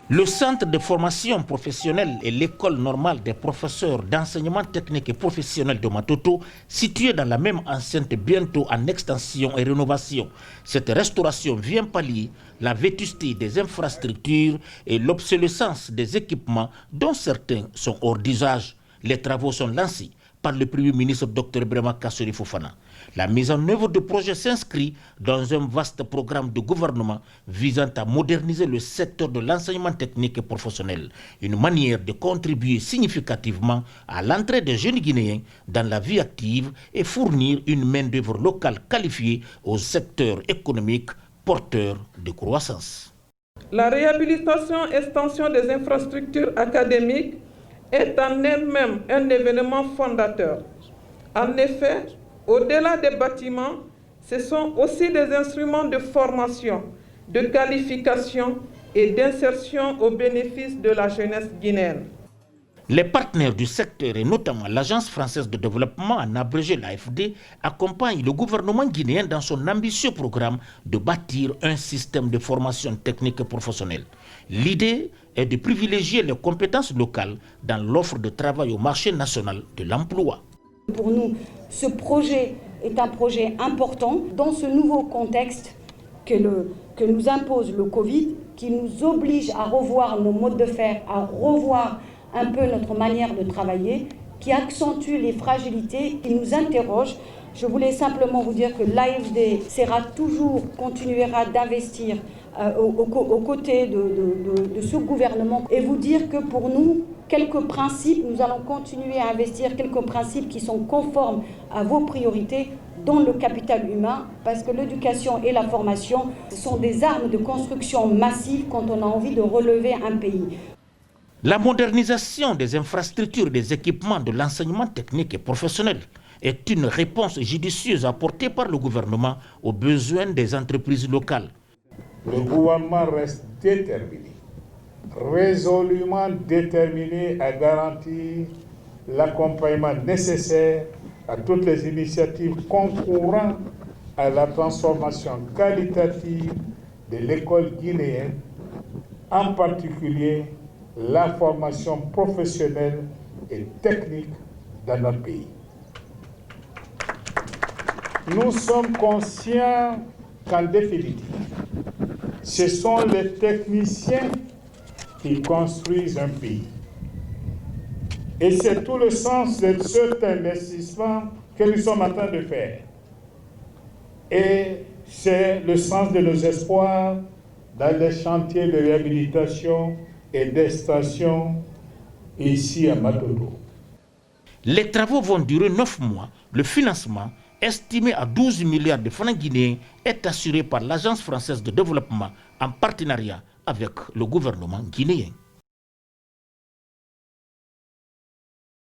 Le centre de formation professionnelle et l'école normale des professeurs d'enseignement technique et professionnel de Matoto, situés dans la même enceinte bientôt en extension et rénovation. Cette restauration vient pallier la vétusté des infrastructures et l'obsolescence des équipements dont certains sont hors d'usage. Les travaux sont lancés par le Premier ministre Dr Ibrahima Kassori Fofana. La mise en œuvre du projet s'inscrit dans un vaste programme de gouvernement visant à moderniser le secteur de l'enseignement technique et professionnel, une manière de contribuer significativement à l'entrée des jeunes Guinéens dans la vie active et fournir une main-d'œuvre locale qualifiée au secteur économique porteur de croissance. La réhabilitation-extension des infrastructures académiques est en elle-même un événement fondateur. En effet, au-delà des bâtiments, ce sont aussi des instruments de formation, de qualification et d'insertion au bénéfice de la jeunesse guinéenne. Les partenaires du secteur et notamment l'Agence française de développement, en abrégé l'AFD, accompagnent le gouvernement guinéen dans son ambitieux programme de bâtir un système de formation technique et professionnelle. L'idée est de privilégier les compétences locales dans l'offre de travail au marché national de l'emploi. Pour nous, ce projet est un projet important dans ce nouveau contexte que nous impose le Covid, qui nous oblige à revoir nos modes de faire, à revoir un peu notre manière de travailler, qui accentue les fragilités, qui nous interroge. Je voulais simplement vous dire que l'AFD continuera d'investir aux côtés de ce gouvernement et vous dire que pour nous, nous allons continuer à investir quelques principes qui sont conformes à vos priorités, dont le capital humain, parce que l'éducation et la formation, ce sont des armes de construction massive quand on a envie de relever un pays. La modernisation des infrastructures et des équipements de l'enseignement technique et professionnel est une réponse judicieuse apportée par le gouvernement aux besoins des entreprises locales. Le gouvernement reste déterminé, résolument déterminé à garantir l'accompagnement nécessaire à toutes les initiatives concourant à la transformation qualitative de l'école guinéenne, en particulier la formation professionnelle et technique dans notre pays. Nous sommes conscients qu'en définitive, ce sont les techniciens qui construisent un pays. Et c'est tout le sens de cet investissement que nous sommes en train de faire. Et c'est le sens de nos espoirs dans les chantiers de réhabilitation et d'extension ici à Matoto. Les travaux vont durer 9 mois. Le financement, estimé à 12 milliards de francs guinéens, est assuré par l'Agence française de développement en partenariat avec le gouvernement guinéen.